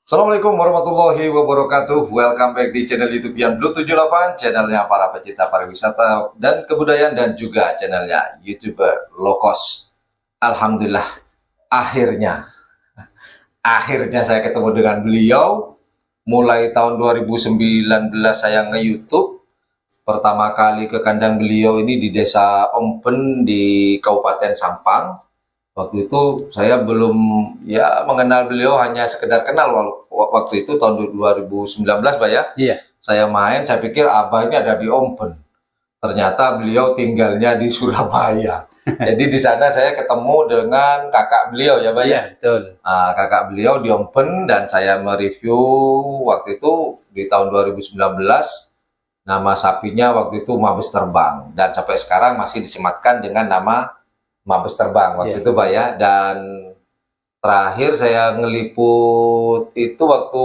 Assalamualaikum warahmatullahi wabarakatuh. Welcome back di channel YouTube Yan Blue 78, channelnya para pecinta pariwisata dan kebudayaan dan juga channelnya YouTuber low cost. Alhamdulillah, akhirnya saya ketemu dengan beliau. Mulai tahun 2019 saya nge-YouTube. Pertama kali ke kandang beliau ini di Desa Ompen di Kabupaten Sampang. Waktu itu saya belum mengenal beliau, hanya sekedar kenal waktu itu tahun 2019 Pak ya. Iya. Saya main, saya pikir Abah ini ada di Ompen. Ternyata beliau tinggalnya di Surabaya. Jadi di sana saya ketemu dengan kakak beliau ya Pak ya. Iya, betul. Nah, kakak beliau di Ompen dan saya mereview waktu itu di tahun 2019. Nama sapinya waktu itu Mabes Terbang dan sampai sekarang masih disematkan dengan nama Mabes Terbang waktu itu Pak ya. Dan terakhir saya ngeliput itu waktu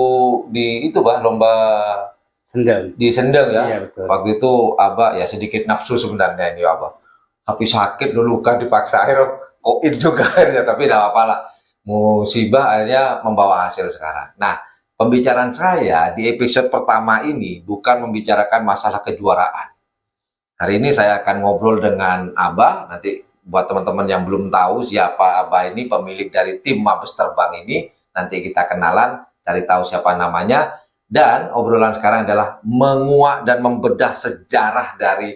di itu Pak, lomba Sendang. di Sendang ya. Iya, betul. Waktu itu Abah ya sedikit nafsu sebenarnya ini Abah. Tapi sakit dulu kan, dipaksa akhirnya koin juga akhirnya, tapi tidak apa-apa lah. Musibah akhirnya membawa hasil sekarang. Nah, pembicaraan saya di episode pertama ini bukan membicarakan masalah kejuaraan. Hari ini saya akan ngobrol dengan Abah. Nanti buat teman-teman yang belum tahu siapa Abah ini, pemilik dari tim Mabes Terbang ini, nanti kita kenalan, cari tahu siapa namanya. Dan obrolan sekarang adalah menguak dan membedah sejarah dari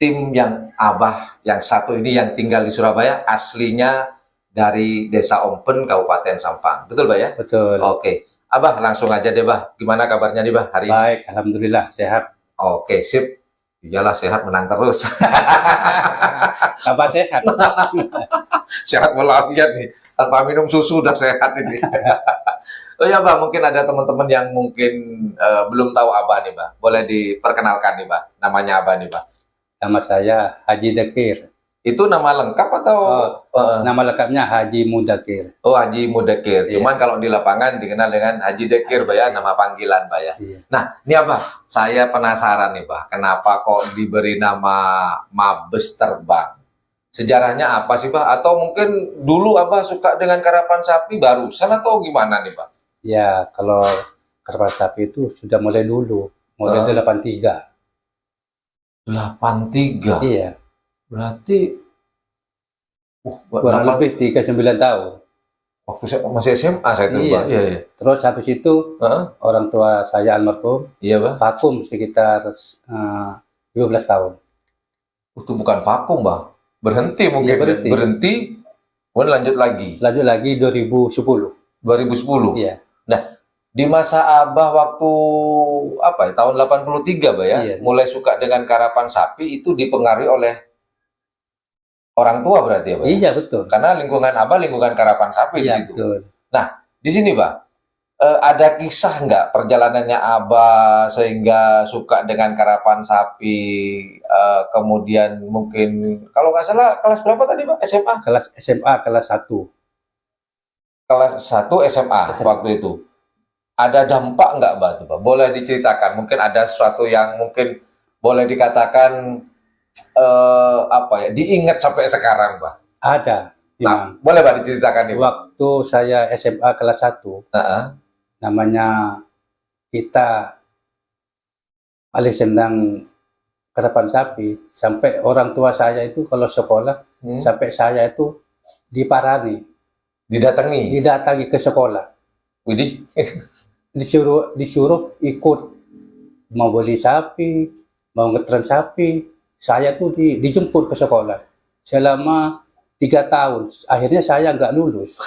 tim yang Abah yang satu ini yang tinggal di Surabaya, aslinya dari Desa Ompen, Kabupaten Sampang. Betul Bah ya? Betul. Oke. Abah langsung aja deh Bah. Gimana kabarnya nih Bah hari ini? Baik, alhamdulillah sehat. Oke, sip. Iyalah, sehat menang terus. Apa sehat? Sehat walafiat nih. Tanpa minum susu udah sehat ini. Oh ya Bah, mungkin ada teman-teman yang mungkin belum tahu Abah nih Bah. Boleh diperkenalkan nih Bah. Namanya Abah nih Bah. Nama saya Haji Dakir. Itu nama lengkap atau? Nama lengkapnya Haji Mudakir. Oh, Haji Mudakir. Iya. Cuman kalau di lapangan dikenal dengan Haji Dakir Bah ya, nama panggilan Bah ya. Iya. Nah, ini Abah, saya penasaran nih Bah, kenapa kok diberi nama Mabes Terbang? Sejarahnya apa sih Bah? Atau mungkin dulu Abah suka dengan karapan sapi barusan atau gimana nih Bah? Ya, kalau karapan sapi itu sudah mulai dulu. Mulai 83. 83. Iya. Berarti Kurang lebih 39 tahun. waktu saya masih SMA saya tuh Iya. Bah. Iya, iya. Terus habis itu orang tua saya almarhum Iya Bah. vakum sekitar 12 tahun. Itu bukan vakum Bah. Berhenti mungkin. Iya, berhenti. Kemudian lanjut lagi. Lanjut lagi 2010. 2010. Iya. Nah, di masa Abah waktu apa ya, tahun 83 Bah ya, Iya. mulai suka dengan karapan sapi itu dipengaruhi oleh orang tua berarti ya Bah? Iya, betul. Karena lingkungan Abah lingkungan karapan sapi di Iya, situ. betul. Nah, di sini Bah, ada kisah nggak perjalanannya Abah sehingga suka dengan karapan sapi, kemudian mungkin kalau nggak salah kelas berapa tadi Pak? SMA? Kelas SMA kelas 1. Kelas 1 SMA waktu itu. Ada dampak nggak Bah tuh Bah? Boleh diceritakan, mungkin ada sesuatu yang mungkin boleh dikatakan diingat sampai sekarang Bah. Ada. Nah, boleh Bah diceritakan nih Bah? Waktu saya SMA kelas 1, namanya kita paling senang karapan sapi, sampai orang tua saya itu kalau sekolah, sampai saya itu diparani, didatangi ke sekolah. Widih. Disuruh ikut, mau beli sapi, mau ngetren sapi, saya tuh dijemput ke sekolah selama 3 tahun. Akhirnya saya nggak lulus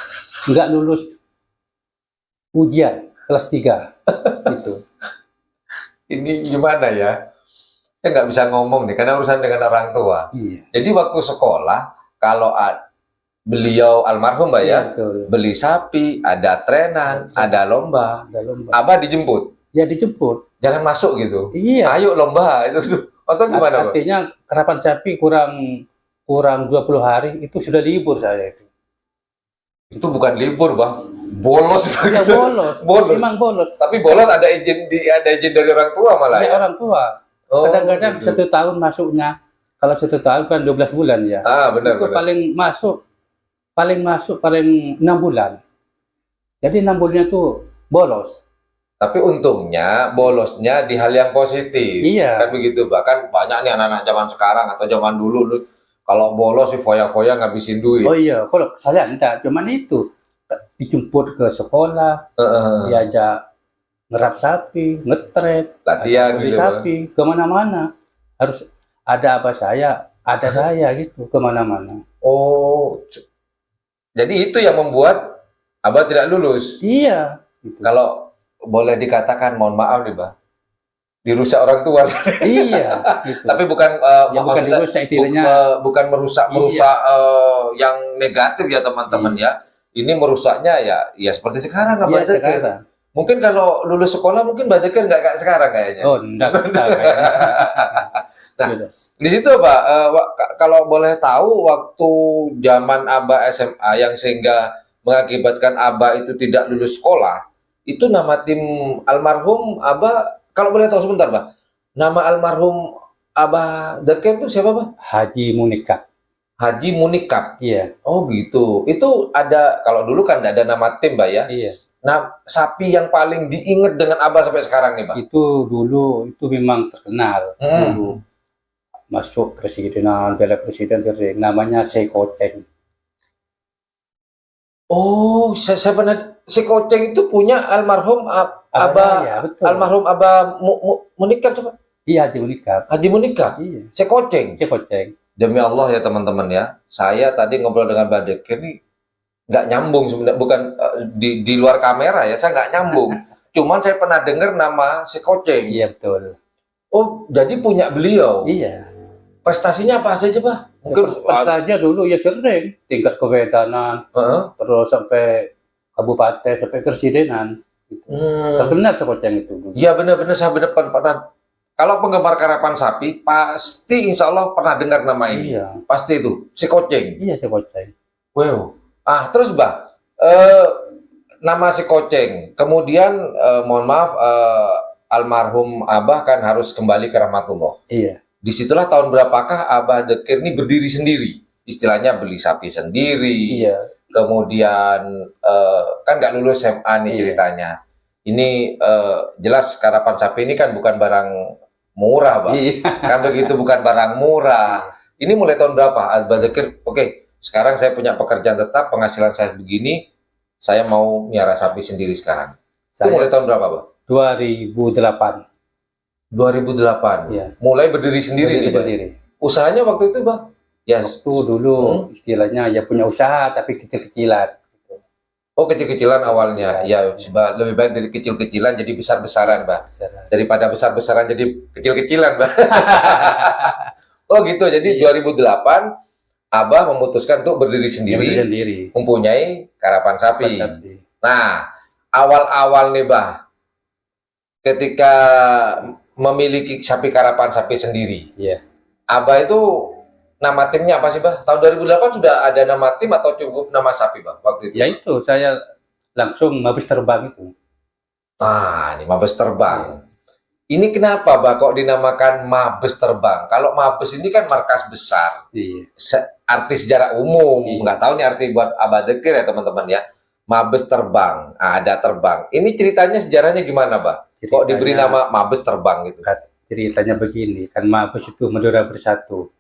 ujian kelas 3 gitu. Ini gimana ya? Saya nggak bisa ngomong nih karena urusan dengan orang tua. Iya. Jadi waktu sekolah kalau beliau almarhum Mbak ya, Betul. beli sapi, ada trenan, ada lomba. Abah dijemput. Ya dijemput. Jangan masuk gitu. Iya. Ayo lomba itu. Atau gimana Pak? Artinya karapan sapi kurang 20 hari itu sudah libur saya itu. Itu bukan libur Bang. Bolos itu. Ya bolos. Memang bolos. Tapi bolos ada izin dari orang tua malah Ya, ya. orang tua. Oh, Kadang-kadang gitu. 1 tahun masuknya. Kalau 1 tahun kan 12 bulan ya. Benar Itu benar. paling masuk 6 bulan. Jadi 6 bulannya tuh bolos. Tapi untungnya bolosnya di hal yang positif. Iya. Kan begitu, bahkan banyak nih anak-anak zaman sekarang atau zaman dulu lu, kalau bolos sih foya-foya ngabisin duit. Oh iya, kalau saya enggak, cuman itu dijemput ke sekolah, Heeh. diajak ngerap sapi, ngetrep, Latihan beli gitu, Bang. sapi, kemana-mana. Harus ada ada saya gitu, kemana-mana. Oh, jadi itu yang membuat Abah tidak lulus. Iya, gitu. Kalau boleh dikatakan, mohon maaf nih, Bang, dirusak orang tua. Iya, gitu. Tapi bukan Ya bukan maksud saya, dirusak istilahnya. bukan merusak yang negatif ya teman-teman ya. Ini merusaknya ya seperti sekarang Iya, Abah Dekir. sekarang. Mungkin kalau lulus sekolah mungkin Mbak Dekir nggak kayak sekarang kayaknya. Oh, enggak kayaknya. Nah, Gitu. di situ Pak, kalau boleh tahu waktu zaman Abah SMA yang sehingga mengakibatkan Abah itu tidak lulus sekolah, itu nama tim almarhum Abah, kalau boleh tahu sebentar Pak, nama almarhum Abah Dekir itu siapa Pak? Haji Munika. Haji Munikap. Iya, Oh gitu. Itu ada, kalau dulu kan nggak ada nama tim Mbak ya. iya. Nah, sapi yang paling diingat dengan Abah sampai sekarang nih Pak. Itu dulu itu memang terkenal dulu. Masuk presidenan, bela presiden sering. Namanya Sekoceng. Oh, saya pernah, si Koceng itu punya almarhum Abah, Ya, betul. almarhum Abah Munikap tuh Pak. Iya, Haji Munika. Haji Munikap. Iya, Si Koceng. Sekoceng. Demi Allah ya teman-teman ya, saya tadi ngobrol dengan Mbak Dekir nih nggak nyambung sebenarnya, bukan di luar kamera ya, saya nggak nyambung. Cuman saya pernah dengar nama si Koceng. Iya, betul. Oh, jadi punya beliau. Iya. Prestasinya apa saja, Pak? Mungkin Prestasinya dulu ya sering. Tingkat kewedanan, Heeh. terus sampai kabupaten, sampai presidenan. Gitu. Terkenal Sekoceng itu dulu. Iya benar-benar saya pernah. Kalau penggemar karapan sapi pasti insya Allah pernah dengar nama ini. Iya. Pasti itu si Koceng. Iya, Sekoceng. Wow. Terus Mbak, nama si Koceng. Kemudian mohon maaf, almarhum Abah kan harus kembali ke rahmatullah. Iya. Disitulah tahun berapakah Abah Dekir ini berdiri sendiri? Istilahnya beli sapi sendiri. Iya. Kemudian kan nggak lulus SMA nih Iya. ceritanya. Ini jelas karapan sapi ini kan bukan barang murah, Bang. Iya. Kan begitu, bukan barang murah. Ini mulai tahun berapa? Abah Dekir, oke, sekarang saya punya pekerjaan tetap, penghasilan saya begini, saya mau miara sapi sendiri sekarang. Itu mulai Saya tahun berapa, Bang? 2008. 2008. Iya. Mulai berdiri sendiri Berdiri nih, Bang. sendiri. Usahanya waktu itu, Bang? Ya, Waktu dulu istilahnya ya punya usaha tapi kecil-kecilan. oh kecil-kecilan awalnya. Iya. Ya, lebih baik dari kecil-kecilan jadi besar-besaran, Bang. Usaha. Daripada besar-besaran jadi kecil-kecilan, Bang. Oh gitu, jadi Iya. 2008 Abah memutuskan untuk berdiri Berdiri sendiri, sendiri. mempunyai karapan sapi. Sapi. Nah, awal-awal nih, Bah, ketika memiliki sapi karapan sapi sendiri, Iya. Abah itu nama timnya apa sih, Bah? Tahun 2008 sudah ada nama tim atau cukup nama sapi, Bah, waktu itu? Ya itu saya langsung habis terbang itu. Ini Mabes Terbang. Ini kenapa, Bah, kok dinamakan Mabes Terbang? Kalau Mabes ini kan markas besar. Iya. Arti secara umum, Iya. nggak tahu nih arti buat Abah Dekir ya teman-teman ya. Mabes Terbang, ada terbang. Ini ceritanya sejarahnya gimana, Bah? Kok diberi nama Mabes Terbang gitu? Ceritanya begini, kan Mabes itu Madura Bersatu.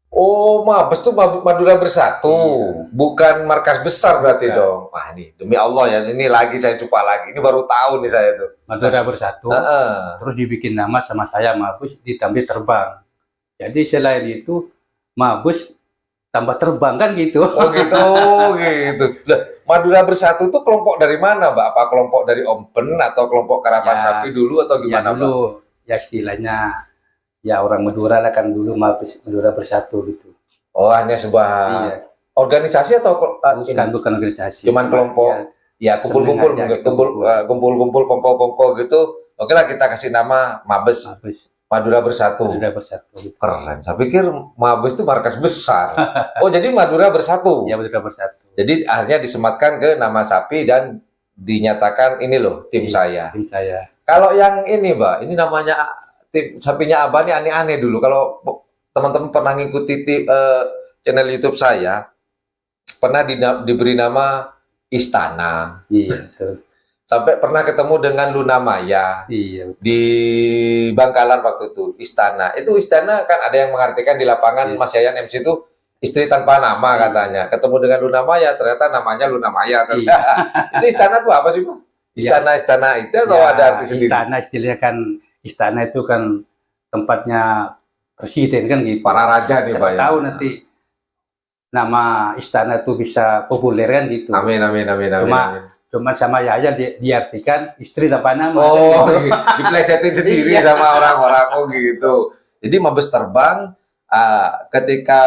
Oh, Mabes tuh Madura Bersatu, Iya. bukan markas besar berarti Bukan. dong. Wah, nih demi Allah ya, ini lagi saya coba lagi. Ini baru tahu nih saya tuh. Madura Bersatu. Heeh. Terus dibikin nama sama saya Mabes ditambah terbang. Jadi selain itu Mabes tambah terbang kan gitu. Oh gitu, gitu. Lah, Madura Bersatu itu kelompok dari mana, Mbak? Apa kelompok dari Ompen atau kelompok karapan Ya, sapi dulu atau Ya gimana, Mbak? dulu ya istilahnya ya orang Madura lah kan dulu Mabes Madura Bersatu gitu. Oh, hanya sebuah Iya. organisasi atau Bukan organisasi. Cuman kelompok, ya kumpul-kumpul, Seneng aja mungkin gitu. kumpul-kumpul, kompol-kompol gitu. Oke lah, kita kasih nama Mabes Mabes Madura Bersatu. Madura Bersatu gitu. Keren. Saya pikir Mabes itu markas besar. Oh, jadi Madura Bersatu. Ya Madura Bersatu. Jadi akhirnya disematkan ke nama sapi dan dinyatakan ini loh tim Iya, saya. Tim saya. Kalau yang ini, Mbak, ini namanya tim sapinya Abah ini aneh-aneh dulu. Kalau teman-teman pernah ngikuti channel YouTube saya, pernah diberi nama Istana. Iya, betul. Sampai pernah ketemu dengan Luna Maya Iya. di Bangkalan waktu itu, istana. Itu istana kan ada yang mengartikan di lapangan Iya. Mas Yayan MC itu istri tanpa nama katanya. Ketemu dengan Luna Maya, ternyata namanya Luna Maya. Iya. Itu istana tuh apa sih, Pak? Istana-istana itu atau Ya, ada arti sendiri? istana istilahnya kan, istana itu kan tempatnya presiden kan gitu. Para raja nih, Pak. Siapa tahu nanti nama istana itu bisa populer kan gitu. Amin, amin, amin, amin. amin. Cuma sama Yaya diartikan istri tanpa nama. Oh, diplesetin sendiri Iya. sama orang-orang. Oh gitu. Jadi Mabes Terbang ketika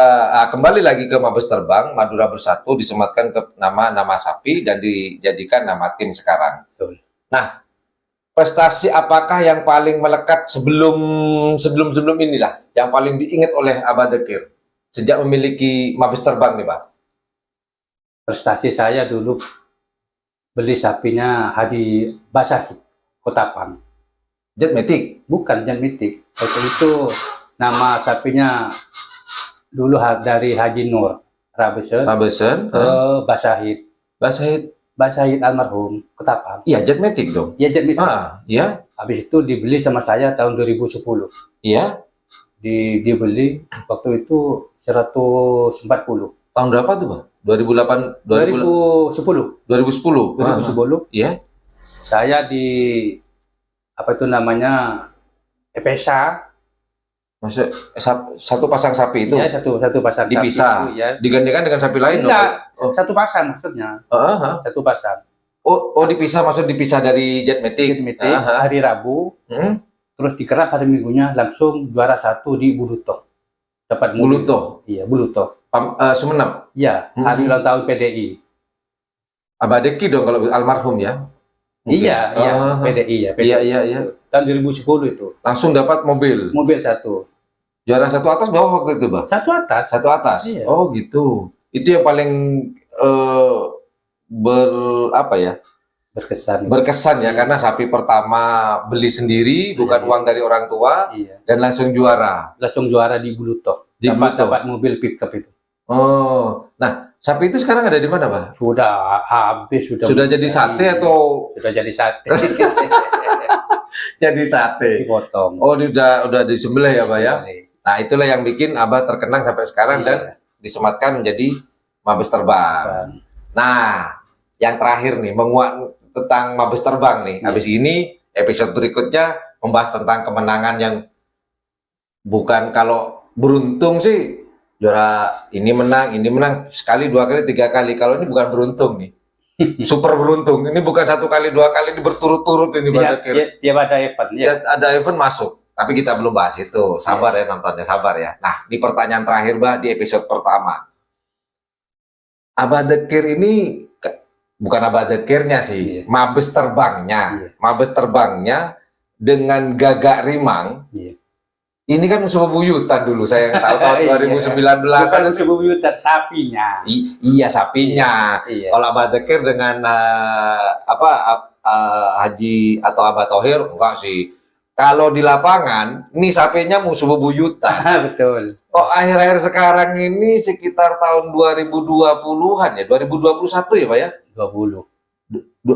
kembali lagi ke Mabes Terbang, Madura Bersatu disematkan ke nama sapi dan dijadikan nama tim sekarang. Betul. Nah, prestasi apakah yang paling melekat sebelum inilah, yang paling diingat oleh Abah Dekir sejak memiliki Mabes Terbang nih, Pak? Prestasi saya dulu beli sapinya Hadi Basahi, Kota Pang. Jet Matic. Bukan Jan Mitik. Waktu itu nama sapinya dulu dari Haji Nur Rabesen Rabesen, ke Basahid. Basahid almarhum, Kota Pang. Iya, Jet Matic dong. Ya Jan Mitik. Iya. Habis itu dibeli sama saya tahun 2010. Iya. Dibeli waktu itu 140. Tahun berapa tuh, Pak? 2008, 2010. 2010. 2010. Iya. Saya di apa itu namanya EPSA. Maksud satu pasang sapi itu Ya, satu pasang dipisah, sapi itu, ya. digantikan dengan sapi lain dong? Enggak, Oh. satu pasang maksudnya. Satu pasang. Oh, dipisah, maksud dipisah dari Jet Matic. Meeting hari Rabu, terus dikerap hari Minggunya langsung juara 1 di Buluto. Dapat mobil. Buluto. Iya, Buluto. Sumeneb. Iya, hari ulang tahun PDI. Abah Deki dong kalau almarhum ya. Mungkin. Iya, PDI ya. PDI. Iya. Tahun 2010 itu. Langsung dapat mobil. Mobil satu. Juara satu atas bawah waktu itu, Bang? Satu atas. Satu atas. Iya. Oh, gitu. Itu yang paling berkesan ya, karena sapi pertama beli sendiri, bukan Iya. uang dari orang tua, Iya. dan langsung juara. Langsung juara di Buluto. Di Buluto. Dapat mobil pickup itu. Oh, nah sapi itu sekarang ada di mana, Pak? Sudah habis, sudah Jadi sate atau sudah jadi sate. jadi sate? Dipotong. Oh, udah disembelih ya, Pak ya? Nah, itulah yang bikin Abah terkenang sampai sekarang dan disematkan menjadi Mabes Terbang. Nah, yang terakhir nih, menguak tentang Mabes Terbang nih. Habis ini episode berikutnya membahas tentang kemenangan yang bukan, kalau beruntung sih juara ini menang sekali, dua kali, tiga kali. Kalau ini bukan beruntung nih, super beruntung. Ini bukan satu kali, dua kali, ini berturut-turut ini. Dia ada event. Ya. Ada event masuk, tapi kita belum bahas itu. Sabar ya nontonnya, sabar ya. Nah, ini pertanyaan terakhir, Mbak, di episode pertama. Abah Dekir ini bukan Abah Dekirnya sih, Mabes Terbangnya. Mabes Terbangnya dengan Gagak Rimang. Ini kan musuh bebuyutan dulu, saya yang tahu tahun 2019. Bukan musuh bebuyutan, sapinya. Iya, sapinya. Iya. Kalau Abah Dekir dengan Haji atau Abah Thohir, enggak sih. Kalau di lapangan, ini sapinya musuh bebuyutan. Betul. Kok akhir-akhir sekarang ini sekitar tahun 2020-an ya, 2021 ya, Pak ya? 20.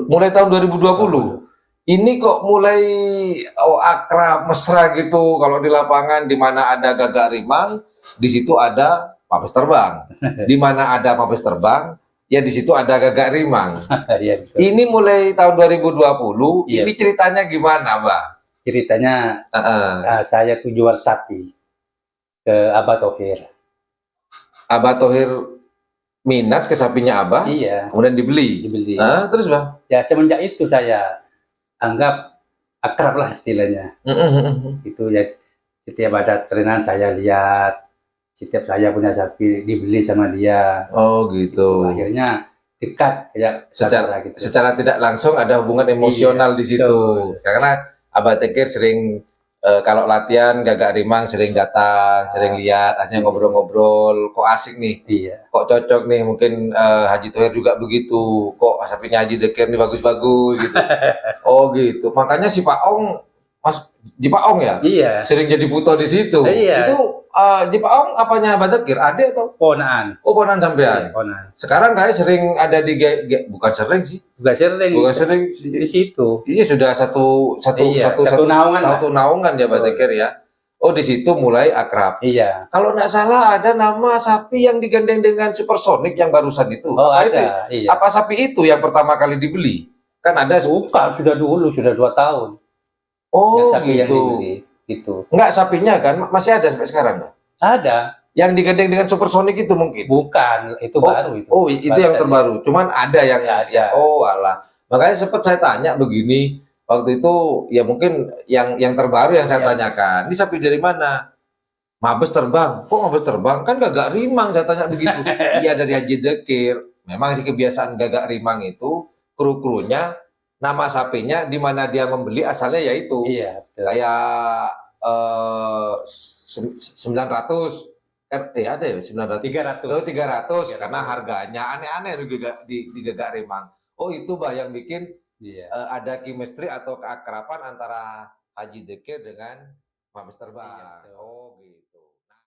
Mulai tahun 2020. Ini kok mulai akrab, mesra gitu kalau di lapangan, di mana ada Gagak Rimang, di situ ada Mabes Terbang. Di mana ada Mabes Terbang, ya di situ ada Gagak Rimang. Ya, ini mulai tahun 2020, ya. Ini ceritanya gimana, Mbak? Ceritanya saya tuh jual sapi ke Abah Thohir. Abah Thohir minat ke sapinya Abah, iya. Kemudian dibeli. Terus, Bang? Ya, semenjak itu saya anggap akrab lah istilahnya. Itu ya, setiap ada trenan saya lihat, setiap saya punya sapi dibeli sama dia. Oh gitu. Akhirnya dekat kayak secara tidak langsung ada hubungan emosional di situ. Karena Abah Dekir sering kalau latihan Gagak Rimang sering datang, sering lihat, akhirnya ngobrol-ngobrol, kok asik nih, kok cocok nih, mungkin Haji Thohir juga begitu, kok sapinya Haji Dekir nih bagus-bagus gitu. Oh gitu, makanya si Pak Ong Mas Jipaong ya? Iya, Sering jadi puto di situ. Iya. Itu Jipaong apanya Badekir? Ade atau? ponaan. Oh, ponan Iya, sampean. ponaan. Sekarang kayak sering ada di bukan sering sih. Bukan sering Bukan sering di situ. Iya sudah satu Iya, satu naungan lah. satu naungan ya Badekir ya. Oh, di situ mulai akrab. Iya. Kalau nggak salah ada nama sapi yang digandeng dengan supersonik yang barusan itu. Oh, Apa itu? ada. Iya. Apa sapi itu yang pertama kali dibeli? Kan ada. Bukan, sudah dulu, sudah 2 tahun. Oh, Yang sapi yang gitu. dibeli. Gitu. Enggak, sapinya kan masih ada sampai sekarang nggak? Ada. Yang digandeng dengan supersonik itu mungkin. Bukan, itu baru itu. Oh, itu Baru yang saja. terbaru. Cuman ada yang Ada. ya, oh alah. Makanya sempat saya tanya begini waktu itu, ya mungkin yang terbaru yang saya Iya. tanyakan. Ini sapi dari mana? Mabes terbang. Kok Mabes terbang? Kan Gagak Rimang, saya tanya begitu. Iya, dari Haji Dekir. Memang sih kebiasaan Gagak Rimang itu kru-krunya nama sapinya di mana dia membeli asalnya yaitu Iya, betul. kayak 900 kan ada ya 900 300. 300 karena harganya aneh-aneh di Gagak Rimang. Oh, itu yang bikin Iya. ada chemistry atau keakraban antara Haji Dekir dengan Mabes Terbang. Iya, betul. Oh, gitu.